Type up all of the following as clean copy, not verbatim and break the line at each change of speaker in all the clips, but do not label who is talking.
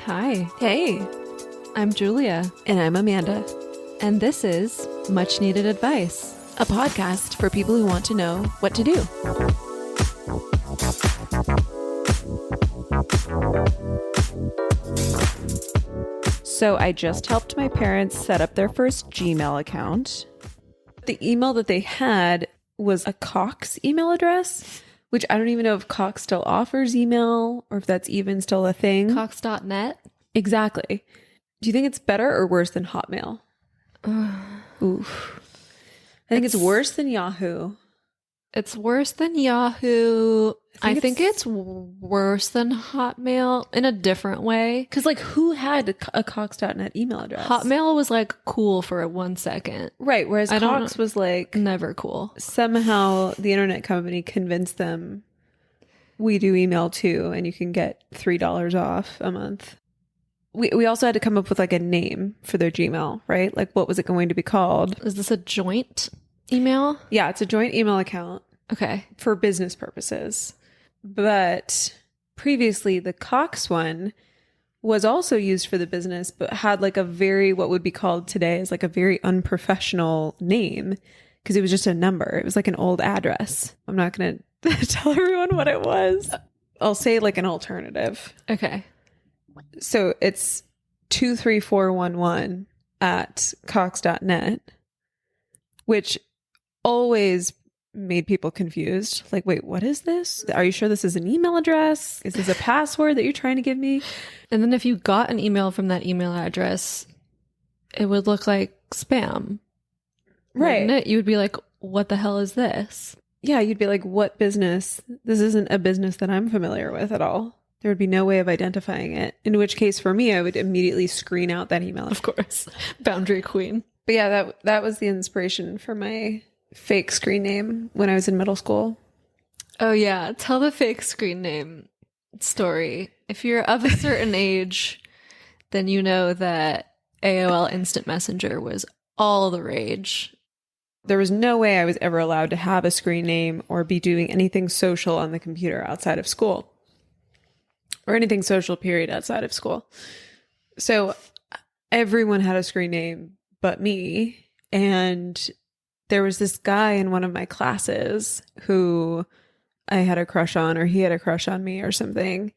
Hi,
Hey,
I'm Julia,
and I'm Amanda,
and this is Much Needed Advice.
a podcast for people who want to know what to do.
So I just helped my parents set up their first Gmail account.
The email that they had was a Cox email address, which I don't even know if Cox still offers email or if that's even still a thing.
Cox.net?
Exactly. Do you think it's better or worse than Hotmail? Oof. I think it's worse than Yahoo.
It's worse than Yahoo. I think
it's-
it's worse than Hotmail in a different way.
Because, like, who had a Cox.net email address?
Hotmail was like cool for 1 second.
Right, whereas
I don't
Cox was like...
Never cool.
Somehow the internet company convinced them, we do email too, and you can get $3 off a month. We also had to come up with like a name for their Gmail, right? Like, what was it going to be called?
Is this a joint email?
Yeah, it's a joint email account
Okay.
for business purposes. But previously, the Cox one was also used for the business, but had like a very, what would be called today as like a very unprofessional name, because it was just a number. It was like an old address. I'm not going to tell everyone what it was. I'll say like an alternative.
Okay.
So it's 23411 at cox.net, which always made people confused. Like, wait, what is this? Are you sure this is an email address? Is this a password that you're trying to give me?
And then if you got an email from that email address, it would look like spam.
Right.
Wouldn't it? You would be like, what the hell is this?
Yeah, you'd be like, what business? This isn't a business that I'm familiar with at all. There would be no way of identifying it. In which case, for me, I would immediately screen out that email.
Of course. Boundary queen.
But yeah, that was the inspiration for my fake screen name when I was in middle school.
Oh, yeah. Tell the fake screen name story. If you're of a certain age, then you know that AOL Instant Messenger was all the rage.
There was no way I was ever allowed to have a screen name or be doing anything social on the computer outside of school. Or anything social, period, outside of school. So everyone had a screen name but me. And there was this guy in one of my classes who I had a crush on, or he had a crush on me or something.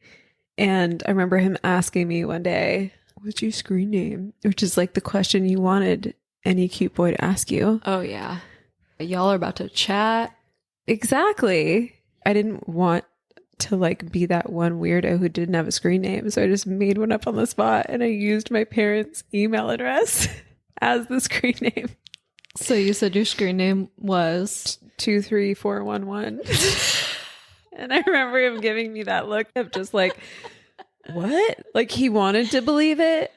And I remember him asking me one day, what's your screen name? Which is like the question you wanted any cute boy to ask you.
Oh, yeah. Y'all are about to chat.
Exactly. I didn't want to like be that one weirdo who didn't have a screen name. So I just made one up on the spot and I used my parents' email address as the screen name.
So you said your screen name was
23411. And I remember him giving me that look of just like, what? Like he wanted to believe it.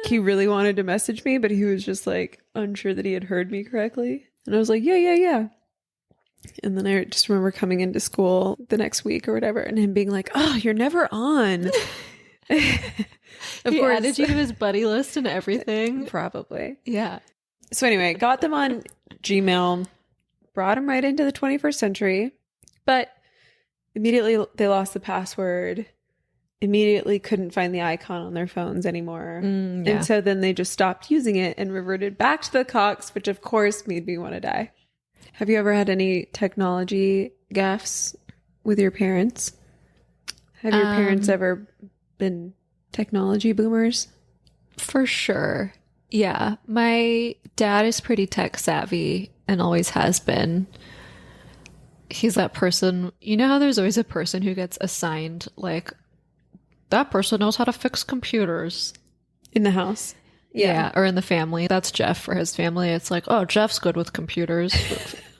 He really wanted to message me, but he was just like unsure that he had heard me correctly. And I was like, yeah. And then I just remember coming into school the next week or whatever and him being like, oh, you're never on.
He added you to his buddy list and everything.
Probably.
Yeah.
So anyway, got them on Gmail, brought them right into the 21st century, but immediately they lost the password, immediately couldn't find the icon on their phones anymore.
Yeah.
And so then they just stopped using it and reverted back to the Cox, which of course made me want to die. Have you ever had any technology gaffes with your parents? Have your parents ever been technology boomers?
For sure. Yeah. My dad is pretty tech savvy and always has been. He's that person, you know how there's always a person who gets assigned, like, that person knows how to fix computers.
In the house?
Yeah. Or in the family. That's Jeff for his family. It's like, oh, Jeff's good with computers.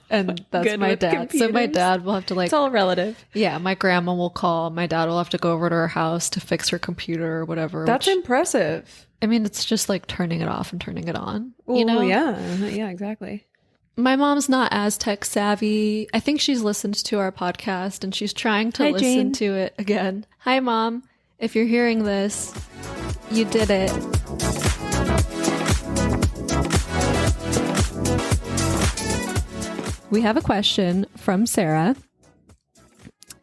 And that's
Good
my
with
dad.
computers.
So my dad will have to like...
It's all relative.
Yeah, my grandma will call. My dad will have to go over to her house to fix her computer or whatever.
That's impressive.
I mean, it's just like turning it off and turning it on.
Well,
you know?
Yeah, exactly.
My mom's not as tech savvy. I think she's listened to our podcast and she's trying to listen to it again. Hi, Mom. If you're hearing this, you did it. We have a question from Sarah,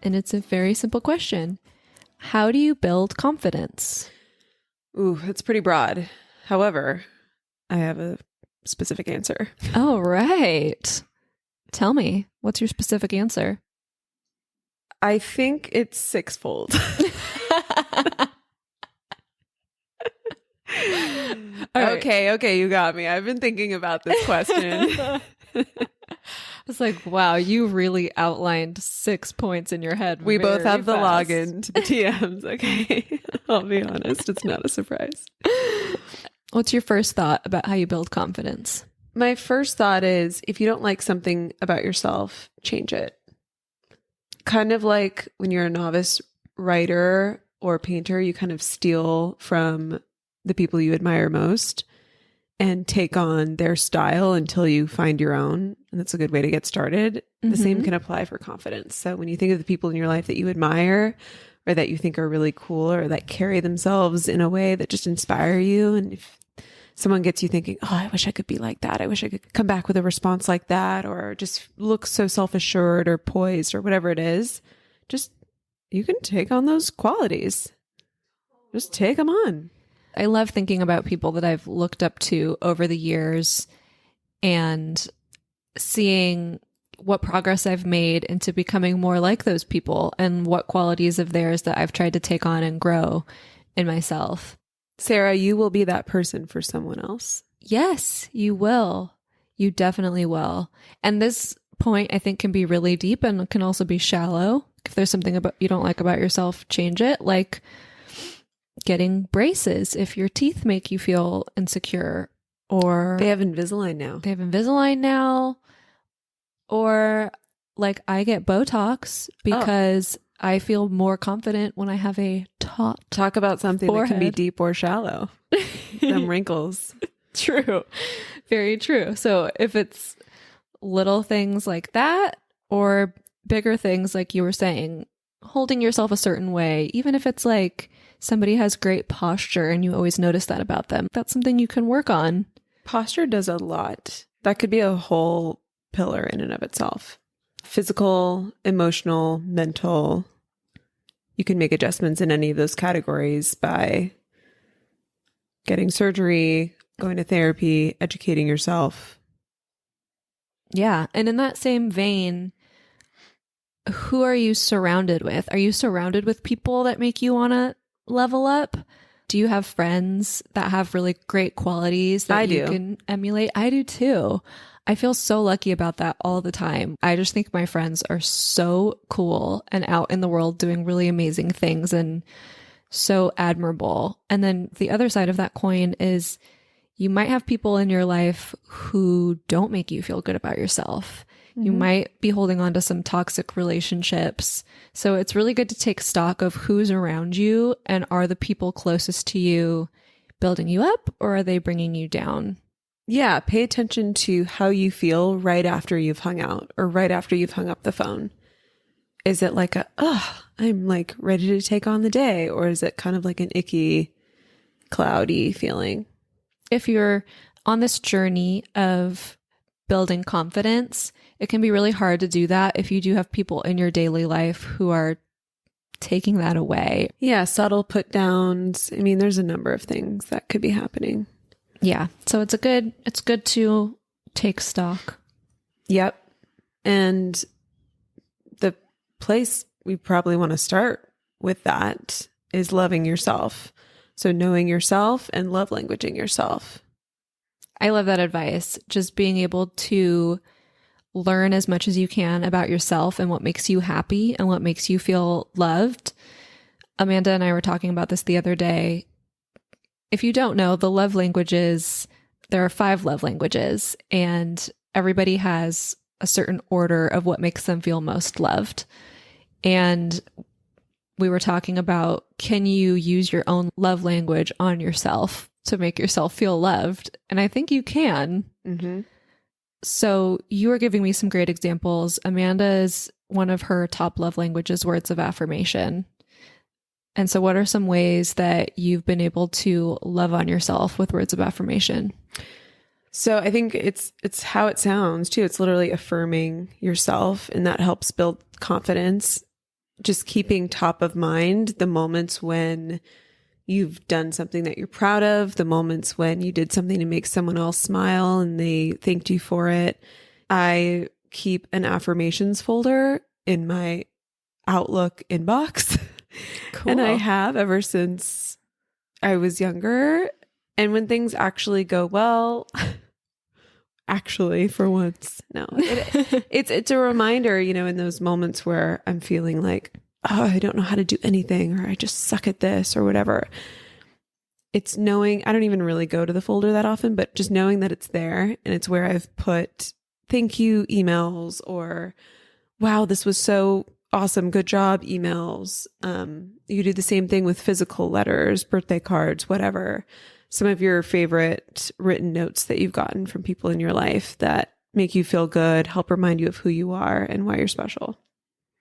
and it's a very simple question. How do you build confidence?
Ooh, that's pretty broad. However, I have a specific answer.
Oh, right. Tell me, what's your specific answer?
I think it's sixfold.
Right.
Okay, you got me. I've been thinking about this question.
It's like, wow, you really outlined 6 points in your head.
We both have the
fast.
login to the TMs, okay? I'll be honest, it's not a surprise.
What's your first thought about how you build confidence?
My first thought is if you don't like something about yourself, change it. Kind of like when you're a novice writer or painter, you kind of steal from the people you admire most and take on their style until you find your own. And that's a good way to get started. The same can apply for confidence. So when you think of the people in your life that you admire or that you think are really cool or that carry themselves in a way that just inspire you, and if someone gets you thinking, oh, I wish I could be like that, I wish I could come back with a response like that, or just look so self-assured or poised or whatever it is, just you can take on those qualities. Just take them on.
I love thinking about people that I've looked up to over the years and seeing what progress I've made into becoming more like those people and what qualities of theirs that I've tried to take on and grow in myself.
Sarah, you will be that person for someone else.
Yes, you will. You definitely will. And this point, I think, can be really deep and can also be shallow. If there's something about you don't like about yourself, change it. Like getting braces if your teeth make you feel insecure, or
They have Invisalign now.
they have Invisalign now, or like I get Botox because I feel more confident when I have a taut.
Talk about something that can be
Forehead.
deep or shallow. Them wrinkles.
True. Very true. So if it's little things like that or bigger things like you were saying, holding yourself a certain way, even if it's like somebody has great posture and you always notice that about them, that's something you can work on.
Posture does a lot. That could be a whole pillar in and of itself. Physical, emotional, mental. You can make adjustments in any of those categories by getting surgery, going to therapy, educating yourself.
Yeah. And in that same vein, who are you surrounded with? Are you surrounded with people that make you want to level up? Do you have friends that have really great qualities that you can emulate? I do too. I feel so lucky about that all the time. I just think my friends are so cool and out in the world doing really amazing things and so admirable. And then the other side of that coin is you might have people in your life who don't make you feel good about yourself. You might be holding on to some toxic relationships. So it's really good to take stock of who's around you and are the people closest to you building you up or are they bringing you down?
Yeah, pay attention to how you feel right after you've hung out or right after you've hung up the phone. Is it like I'm like ready to take on the day? Or is it kind of like an icky, cloudy feeling?
If you're on this journey of building confidence, it can be really hard to do that if you do have people in your daily life who are taking that away.
Yeah, subtle put downs. I mean, there's a number of things that could be happening.
Yeah. So it's good to take stock.
Yep. And the place we probably want to start with that is loving yourself. So knowing yourself and love languaging yourself.
I love that advice. Just being able to learn as much as you can about yourself and what makes you happy and what makes you feel loved. Amanda and I were talking about this the other day. If you don't know, the love languages, there are 5 love languages, and everybody has a certain order of what makes them feel most loved. And we were talking about, can you use your own love language on yourself to make yourself feel loved? And I think you can.
Mm-hmm.
So you were giving me some great examples. Amanda's one of her top love languages, words of affirmation. And so what are some ways that you've been able to love on yourself with words of affirmation?
So I think it's how it sounds too. It's literally affirming yourself, and that helps build confidence. Just keeping top of mind the moments when you've done something that you're proud of, the moments when you did something to make someone else smile and they thanked you for it. I keep an affirmations folder in my Outlook inbox.
Cool.
And I have ever since I was younger. And when things actually go well, actually for once, no, it's a reminder, in those moments where I'm feeling like, oh, I don't know how to do anything, or I just suck at this or whatever. It's knowing, I don't even really go to the folder that often, but just knowing that it's there and it's where I've put thank you emails or, wow, this was so awesome, good job emails. You do the same thing with physical letters, birthday cards, whatever. Some of your favorite written notes that you've gotten from people in your life that make you feel good, help remind you of who you are and why you're special.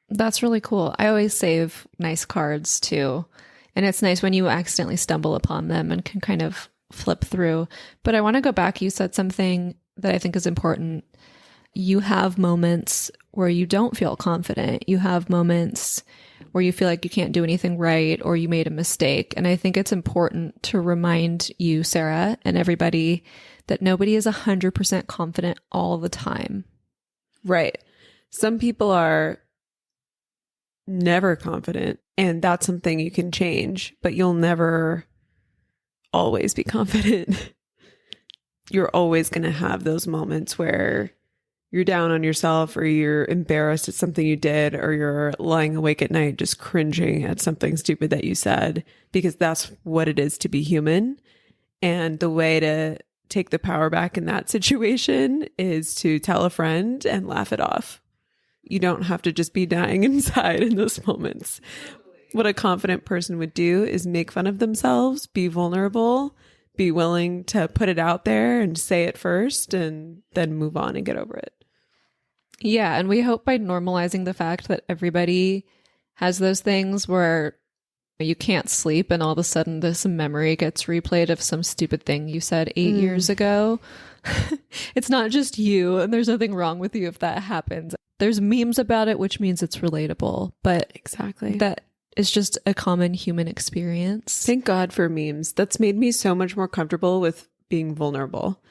That's really cool. I always save nice cards too. And it's nice when you accidentally stumble upon them and can kind of flip through. But I want to go back. You said something that I think is important. You have moments where you don't feel confident. You have moments where you feel like you can't do anything right or you made a mistake. And I think it's important to remind you, Sarah, and everybody that nobody is 100% confident all the time.
Right. Some people are never confident, and that's something you can change, but you'll never always be confident. You're always going to have those moments where you're down on yourself or you're embarrassed at something you did or you're lying awake at night just cringing at something stupid that you said, because that's what it is to be human. And the way to take the power back in that situation is to tell a friend and laugh it off. You don't have to just be dying inside in those moments. What a confident person would do is make fun of themselves, be vulnerable, be willing to put it out there and say it first and then move on and get over it.
Yeah. And we hope by normalizing the fact that everybody has those things where you can't sleep and all of a sudden this memory gets replayed of some stupid thing you said 8 years ago. It's not just you, and there's nothing wrong with you if that happens. There's memes about it, which means it's relatable, but
exactly,
that is just a common human experience.
Thank God for memes. That's made me so much more comfortable with being vulnerable,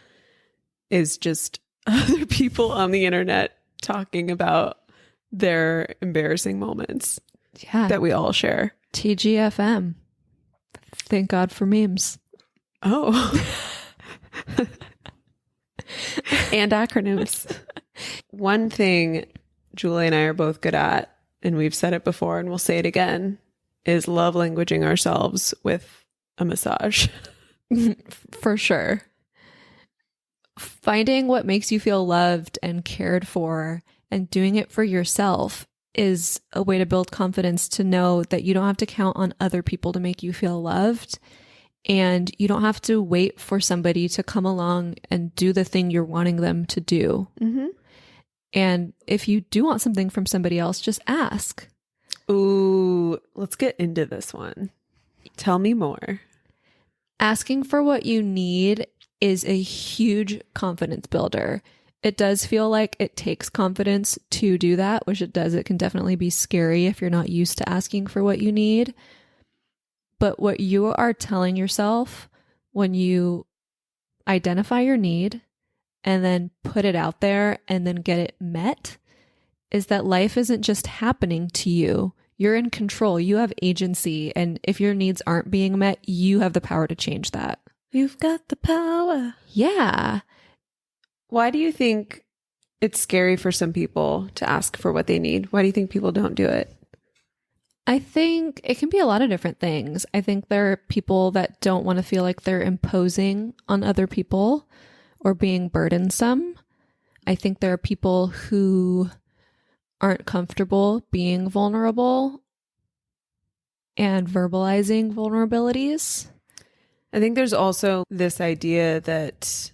is just other people on the internet talking about their embarrassing moments that we all share.
TGFM. Thank God for memes.
Oh. And acronyms. One thing Julie and I are both good at, and we've said it before and we'll say it again, is love languaging ourselves with a massage.
For sure. Finding what makes you feel loved and cared for and doing it for yourself is a way to build confidence, to know that you don't have to count on other people to make you feel loved. And you don't have to wait for somebody to come along and do the thing you're wanting them to do. Mm-hmm. And if you do want something from somebody else, just ask.
Ooh, let's get into this one. Tell me more.
Asking for what you need is a huge confidence builder. It does feel like it takes confidence to do that, which it does. It can definitely be scary if you're not used to asking for what you need. But what you are telling yourself when you identify your need and then put it out there and then get it met is that life isn't just happening to you. You're in control. You have agency. And if your needs aren't being met, you have the power to change that.
You've got the power.
Yeah.
Why do you think it's scary for some people to ask for what they need? Why do you think people don't do it?
I think it can be a lot of different things. I think there are people that don't want to feel like they're imposing on other people or being burdensome. I think there are people who aren't comfortable being vulnerable and verbalizing vulnerabilities.
I think there's also this idea that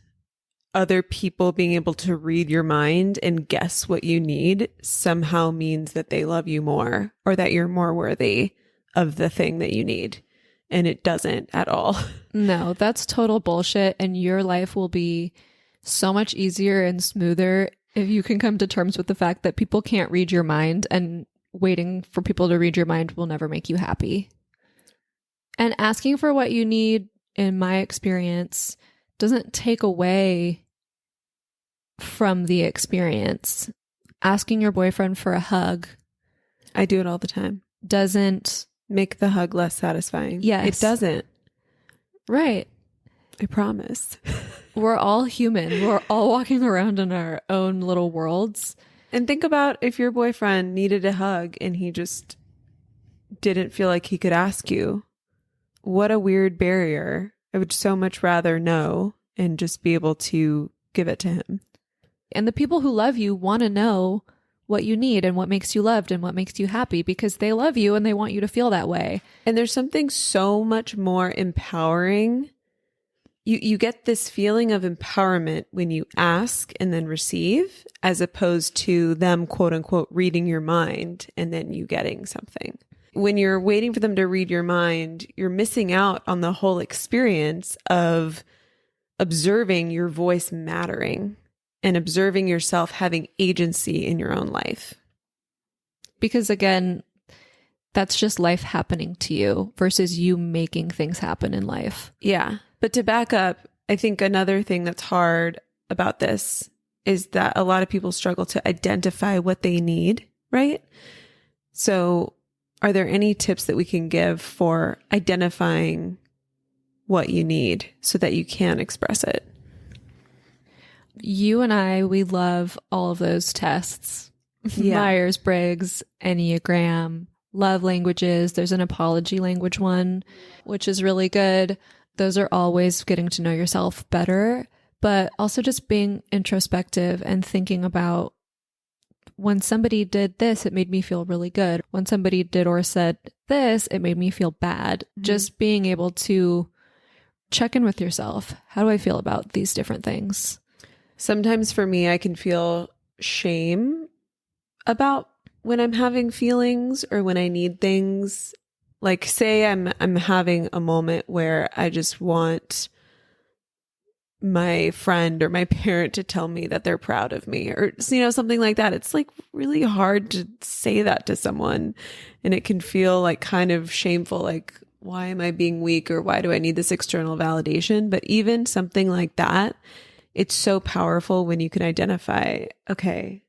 other people being able to read your mind and guess what you need somehow means that they love you more or that you're more worthy of the thing that you need. And it doesn't at all.
No, that's total bullshit. And your life will be so much easier and smoother if you can come to terms with the fact that people can't read your mind, and waiting for people to read your mind will never make you happy. And asking for what you need, in my experience, doesn't take away from the experience. Asking your boyfriend for a hug
I do it all the time.
doesn't
Make the hug less satisfying.
Yes.
It doesn't.
Right.
I promise.
We're all human. We're all walking around in our own little worlds.
And think about if your boyfriend needed a hug and he just didn't feel like he could ask you. What a weird barrier. I would so much rather know and just be able to give it to him.
And the people who love you want to know what you need and what makes you loved and what makes you happy, because they love you and they want you to feel that way.
And there's something so much more empowering. You get this feeling of empowerment when you ask and then receive, as opposed to them, quote unquote, reading your mind and then you getting something. When you're waiting for them to read your mind, you're missing out on the whole experience of observing your voice mattering and observing yourself having agency in your own life.
Because again, that's just life happening to you versus you making things happen in life.
Yeah. But to back up, I think another thing that's hard about this is that a lot of people struggle to identify what they need, right? So are there any tips that we can give for identifying what you need so that you can express it?
You and I, we love all of those tests.
Yeah.
Myers-Briggs, Enneagram, love languages. There's an apology language one, which is really good. Those are always getting to know yourself better, but also just being introspective and thinking about, when somebody did this, it made me feel really good. When somebody did or said this, it made me feel bad.
Mm-hmm.
Just being able to check in with yourself. How do I feel about these different things?
Sometimes for me, I can feel shame about when I'm having feelings or when I need things. Like, say I'm having a moment where I just want my friend or my parent to tell me that they're proud of me, or something like that. It's like really hard to say that to someone, and it can feel like kind of shameful, like, why am I being weak, or why do I need this external validation? But even something like that, it's so powerful when you can identify, okay,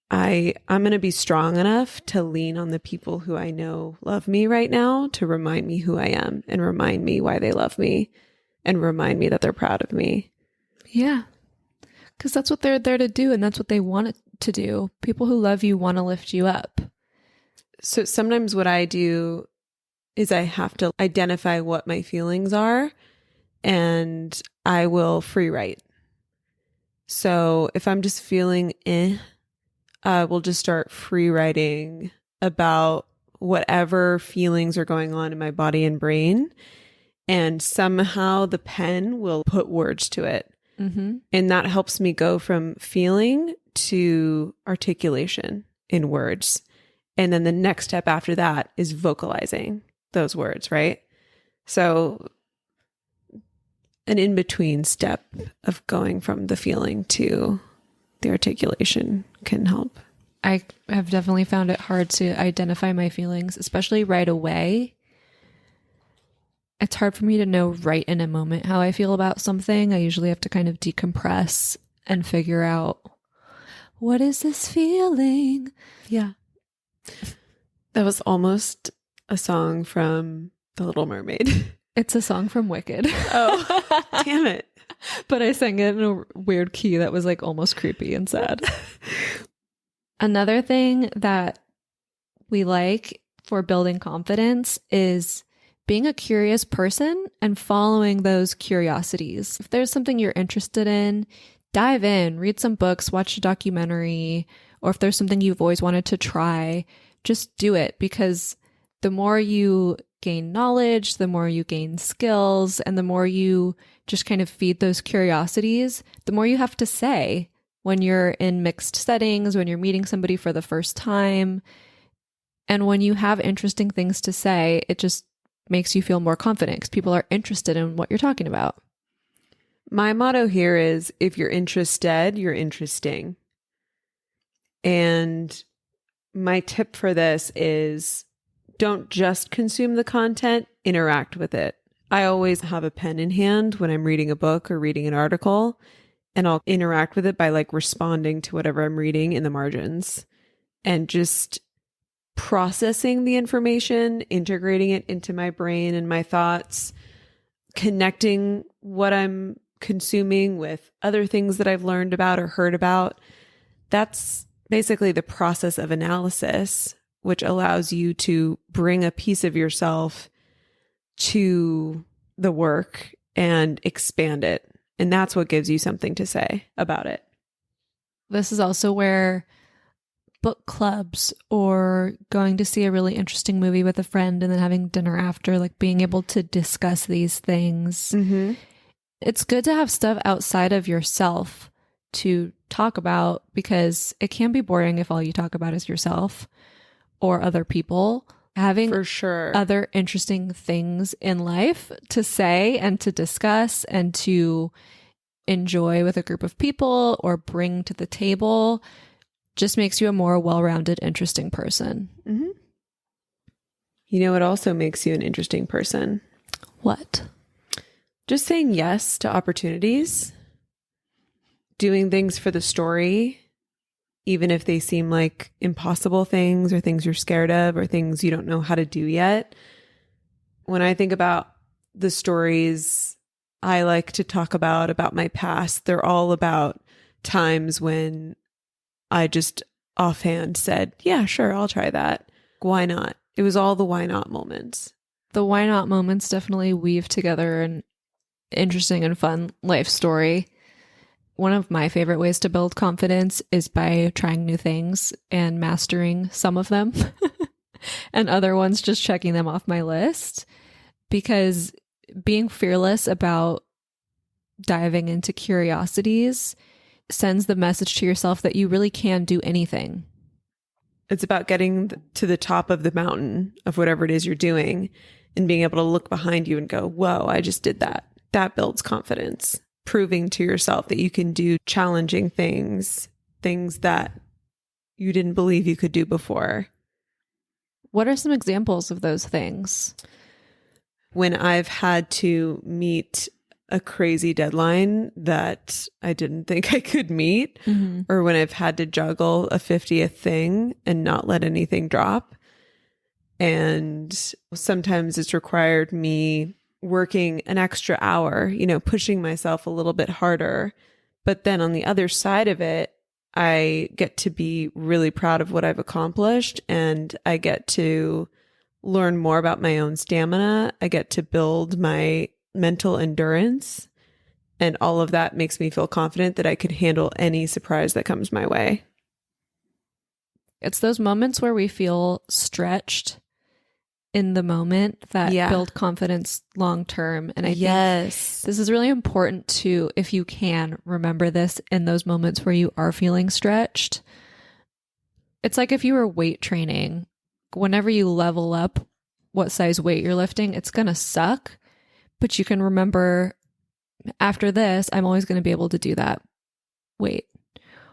I'm going to be strong enough to lean on the people who I know love me right now to remind me who I am and remind me why they love me and remind me that they're proud of me.
Yeah. Because that's what they're there to do, and that's what they want to do. People who love you want to lift you up.
So sometimes what I do is I have to identify what my feelings are, and I will free write. So if I'm just feeling we'll just start free writing about whatever feelings are going on in my body and brain. And somehow the pen will put words to it.
Mm-hmm.
And that helps me go from feeling to articulation in words. And then the next step after that is vocalizing those words, right? So an in-between step of going from the feeling to the articulation can help.
I have definitely found it hard to identify my feelings, especially right away. It's hard for me to know right in a moment how I feel about something. I usually have to kind of decompress and figure out, what is this feeling?
Yeah. That was almost a song from The Little Mermaid.
It's a song from Wicked.
Oh, damn it.
But I sang it in a weird key that was like almost creepy and sad. Another thing that we like for building confidence is being a curious person and following those curiosities. If there's something you're interested in, dive in, read some books, watch a documentary, or if there's something you've always wanted to try, just do it, because the more you gain knowledge, the more you gain skills, and the more you just kind of feed those curiosities, the more you have to say when you're in mixed settings, when you're meeting somebody for the first time. And when you have interesting things to say, it just makes you feel more confident because people are interested in what you're talking about.
My motto here is, if you're interested, you're interesting. And my tip for this is, don't just consume the content, interact with it. I always have a pen in hand when I'm reading a book or reading an article, and I'll interact with it by like responding to whatever I'm reading in the margins and just processing the information, integrating it into my brain and my thoughts, connecting what I'm consuming with other things that I've learned about or heard about. That's basically the process of analysis, which allows you to bring a piece of yourself to the work and expand it. And that's what gives you something to say about it.
This is also where book clubs or going to see a really interesting movie with a friend and then having dinner after, like being able to discuss these things.
Mm-hmm.
It's good to have stuff outside of yourself to talk about, because it can be boring if all you talk about is yourself or other people. Having
For sure.
other interesting things in life to say and to discuss and to enjoy with a group of people or bring to the table just makes you a more well-rounded, interesting person.
Mm-hmm. You know what also makes you an interesting person?
What?
Just saying yes to opportunities, doing things for the story, even if they seem like impossible things or things you're scared of or things you don't know how to do yet. When I think about the stories I like to talk about my past, they're all about times when I just offhand said, yeah, sure, I'll try that. Why not? It was all the why not moments.
The why not moments definitely weave together an interesting and fun life story. One of my favorite ways to build confidence is by trying new things and mastering some of them and other ones just checking them off my list, because being fearless about diving into curiosities sends the message to yourself that you really can do anything.
It's about getting to the top of the mountain of whatever it is you're doing and being able to look behind you and go, whoa, I just did that. That builds confidence. Proving to yourself that you can do challenging things that you didn't believe you could do before.
What are some examples of those things?
When I've had to meet a crazy deadline that I didn't think I could meet,
Mm-hmm.
or when I've had to juggle a 50th thing and not let anything drop. And sometimes it's required me working an extra hour, pushing myself a little bit harder. But then on the other side of it, I get to be really proud of what I've accomplished, and I get to learn more about my own stamina. I get to build my mental endurance, and all of that makes me feel confident that I could handle any surprise that comes my way.
It's those moments where we feel stretched in the moment that build confidence long term. And I think this is really important to, if you can, remember this in those moments where you are feeling stretched. It's like if you were weight training, whenever you level up what size weight you're lifting, it's going to suck. But you can remember, after this, I'm always going to be able to do that weight.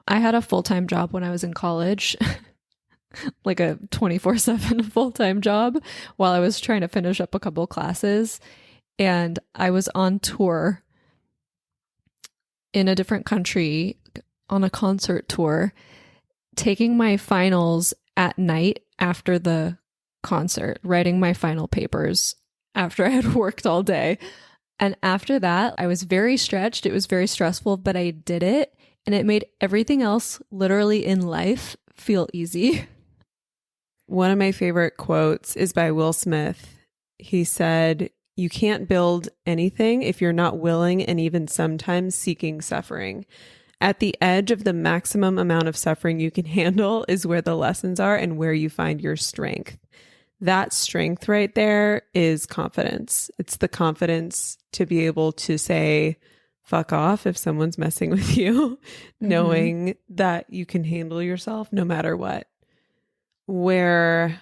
I had a full-time job when I was in college. Like a 24/7 full-time job while I was trying to finish up a couple classes. And I was on tour in a different country on a concert tour, taking my finals at night after the concert, writing my final papers after I had worked all day. And after that, I was very stretched. It was very stressful, but I did it. And it made everything else literally in life feel easy.
One of my favorite quotes is by Will Smith. He said, "You can't build anything if you're not willing and even sometimes seeking suffering. At the edge of the maximum amount of suffering you can handle is where the lessons are and where you find your strength." That strength right there is confidence. It's the confidence to be able to say, fuck off if someone's messing with you, knowing that you can handle yourself no matter what. Where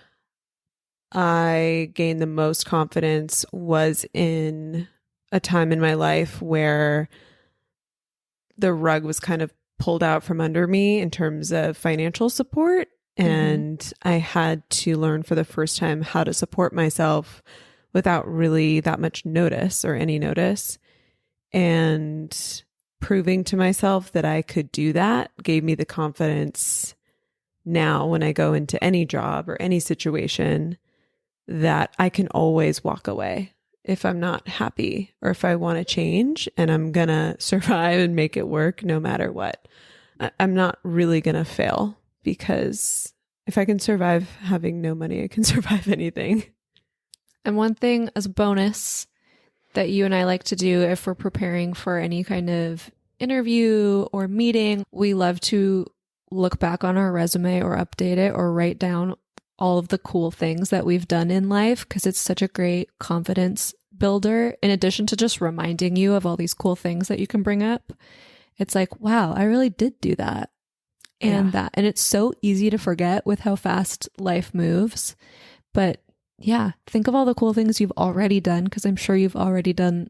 I gained the most confidence was in a time in my life where the rug was kind of pulled out from under me in terms of financial support. And I had to learn for the first time how to support myself without really that much notice or any notice. And proving to myself that I could do that gave me the confidence now when I go into any job or any situation that I can always walk away if I'm not happy or if I want to change, and I'm going to survive and make it work no matter what. I'm not really going to fail, because if I can survive having no money, I can survive anything.
And one thing as a bonus that you and I like to do if we're preparing for any kind of interview or meeting, we love to look back on our resume or update it or write down all of the cool things that we've done in life, because it's such a great confidence builder. In addition to just reminding you of all these cool things that you can bring up, it's like, wow, I really did do that. And that. And it's so easy to forget with how fast life moves. But yeah, think of all the cool things you've already done, because I'm sure you've already done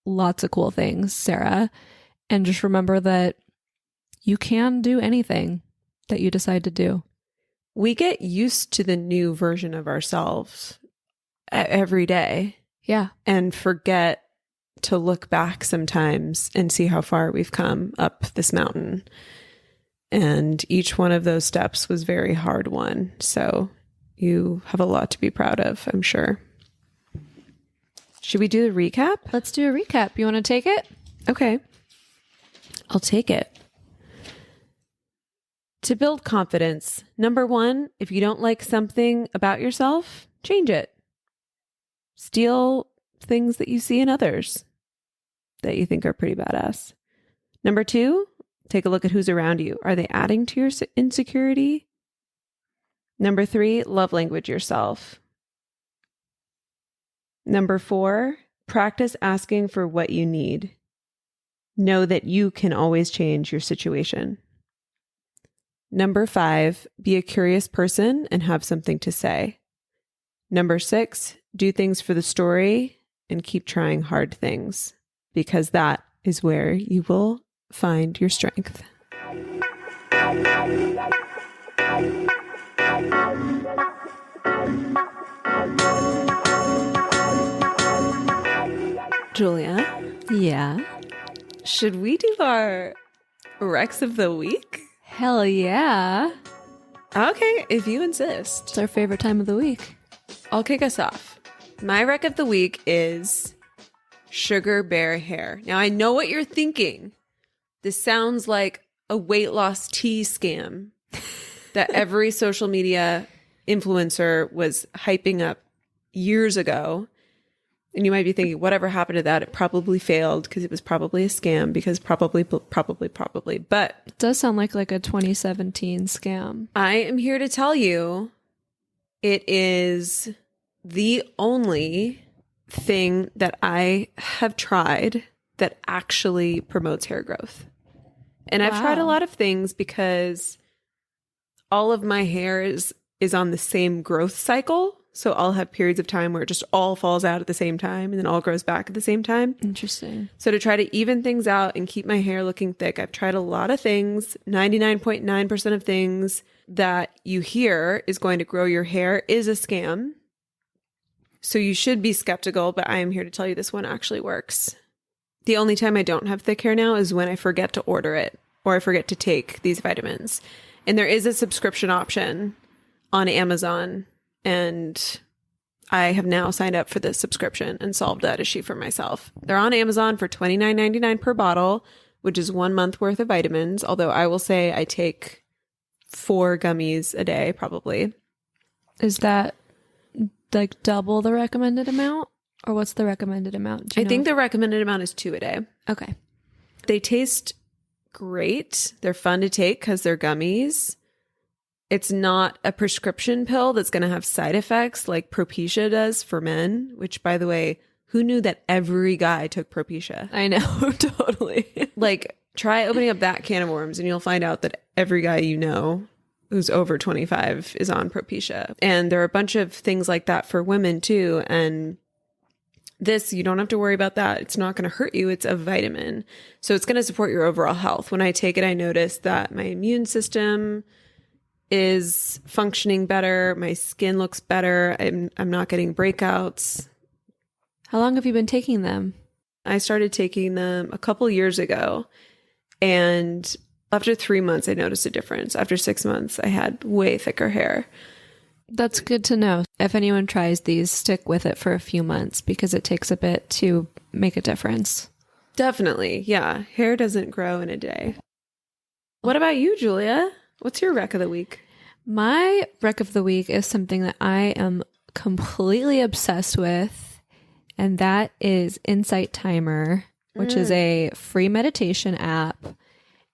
lots of cool things, Sarah. And just remember that you can do anything that you decide to do.
We get used to the new version of ourselves every day.
Yeah.
And forget to look back sometimes and see how far we've come up this mountain. And each one of those steps was very hard won. So you have a lot to be proud of, I'm sure. Should we do the recap?
Let's do a recap. You want to take it?
Okay. I'll take it. To build confidence, number one, if you don't like something about yourself, change it. Steal things that you see in others that you think are pretty badass. Number two, take a look at who's around you. Are they adding to your insecurity? Number three, love language yourself. Number four, practice asking for what you need. Know that you can always change your situation. Number five, be a curious person and have something to say. Number six, do things for the story and keep trying hard things, because that is where you will find your strength. Julia?
Yeah.
Should we do our Recs of the Week?
Hell yeah.
Okay, if you insist.
It's our favorite time of the week.
I'll kick us off. My rec of the week is sugar bear hair. Now, I know what you're thinking. This sounds like a weight loss tea scam that every social media influencer was hyping up years ago. And you might be thinking, whatever happened to that? It probably failed because it was probably a scam, because probably. But
It does sound like a 2017 scam.
I am here to tell you it is the only thing that I have tried that actually promotes hair growth. And I've tried a lot of things because all of my hair is on the same growth cycle. So I'll have periods of time where it just all falls out at the same time and then all grows back at the same time.
Interesting.
So to try to even things out and keep my hair looking thick, I've tried a lot of things. 99.9% of things that you hear is going to grow your hair is a scam. So you should be skeptical, but I am here to tell you this one actually works. The only time I don't have thick hair now is when I forget to order it or I forget to take these vitamins. And there is a subscription option on Amazon, and I have now signed up for this subscription and solved that issue for myself. They're on Amazon for $29.99 per bottle, which is 1 month worth of vitamins. Although I will say I take 4 gummies a day, probably.
Is that like double the recommended amount? Or what's the recommended amount?
I think the recommended amount is 2 a day.
Okay.
They taste great. They're fun to take because they're gummies. It's not a prescription pill that's going to have side effects like Propecia does for men, which, by the way, who knew that every guy took Propecia?
I know, totally.
Like, try opening up that can of worms and you'll find out that every guy you know who's over 25 is on Propecia. And there are a bunch of things like that for women too. And this, you don't have to worry about that. It's not going to hurt you. It's a vitamin. So it's going to support your overall health. When I take it, I notice that my immune system is functioning better. My skin looks better. I'm not getting breakouts.
How long have you been taking them?
I started taking them a couple years ago, and after 3 months, I noticed a difference. After 6 months, I had way thicker hair.
That's good to know. If anyone tries these, stick with it for a few months because it takes a bit to make a difference.
Definitely. Yeah. Hair doesn't grow in a day. What about you, Julia? What's your rec of the week?
My rec of the week is something that I am completely obsessed with, and that is Insight Timer, which is a free meditation app.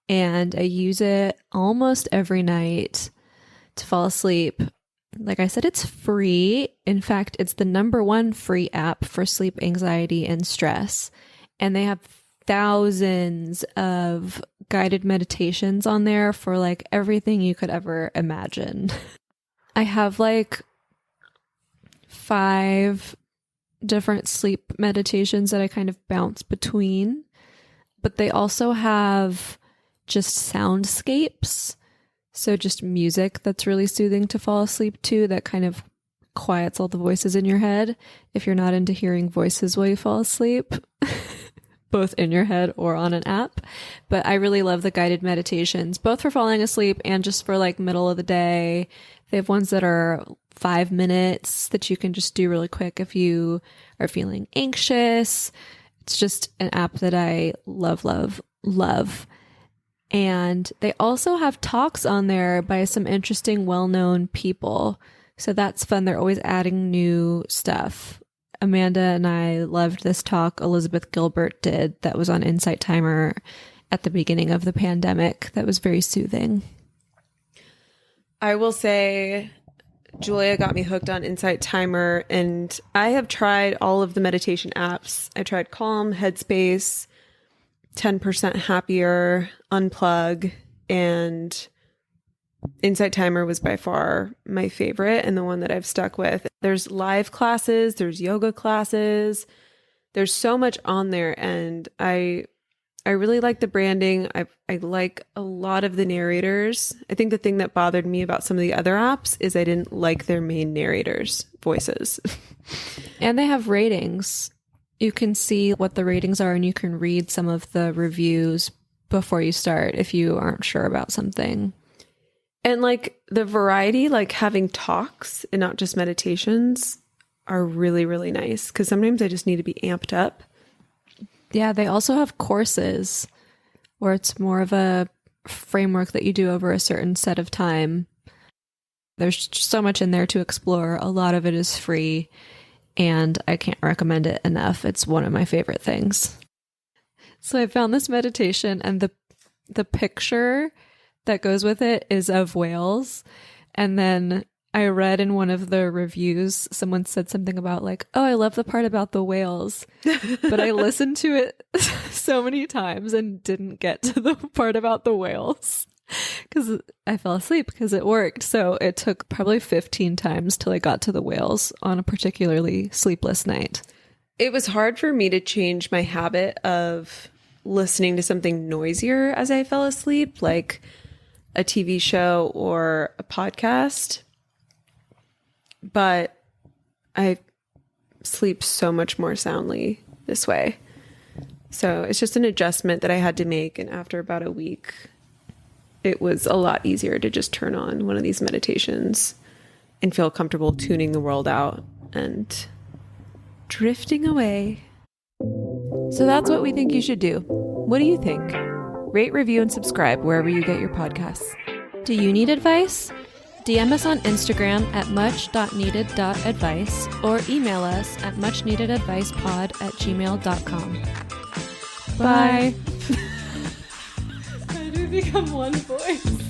And I use it almost every night to fall asleep. Like I said, it's free. In fact, it's the #1 free app for sleep anxiety and stress. And they have thousands of guided meditations on there for like everything you could ever imagine. I have like 5 different sleep meditations that I kind of bounce between, but they also have just soundscapes. So just music that's really soothing to fall asleep to that kind of quiets all the voices in your head if you're not into hearing voices while you fall asleep, both in your head or on an app. But I really love the guided meditations, both for falling asleep and just for like middle of the day. They have ones that are 5 minutes that you can just do really quick if you are feeling anxious. It's just an app that I love, love, love. And they also have talks on there by some interesting, well-known people. So that's fun. They're always adding new stuff. Amanda and I loved this talk Elizabeth Gilbert did that was on Insight Timer at the beginning of the pandemic. That was very soothing.
I will say Julia got me hooked on Insight Timer, and I have tried all of the meditation apps. I tried Calm, Headspace, 10% Happier, Unplug, and Insight Timer was by far my favorite and the one that I've stuck with. There's live classes, there's yoga classes, there's so much on there, and I really like the branding. I like a lot of the narrators. I think the thing that bothered me about some of the other apps is I didn't like their main narrators' voices.
And they have ratings. You can see what the ratings are and you can read some of the reviews before you start if you aren't sure about something.
And like the variety, like having talks and not just meditations are really, really nice because sometimes I just need to be amped up.
Yeah, they also have courses where it's more of a framework that you do over a certain set of time. There's so much in there to explore. A lot of it is free. And I can't recommend it enough. It's one of my favorite things. So I found this meditation and the picture that goes with it is of whales. And then I read in one of the reviews, someone said something about like, oh, I love the part about the whales. But I listened to it so many times and didn't get to the part about the whales. Because I fell asleep because it worked. So it took probably 15 times till I got to the whales on a particularly sleepless night.
It was hard for me to change my habit of listening to something noisier as I fell asleep, like a TV show or a podcast. But I sleep so much more soundly this way. So it's just an adjustment that I had to make. And after about a week, it was a lot easier to just turn on one of these meditations and feel comfortable tuning the world out and drifting away. So that's what we think you should do. What do you think? Rate, review, and subscribe wherever you get your podcasts.
Do you need advice? DM us on Instagram at much.needed.advice or email us at muchneededadvicepod@gmail.com. Bye.
How do we become one voice?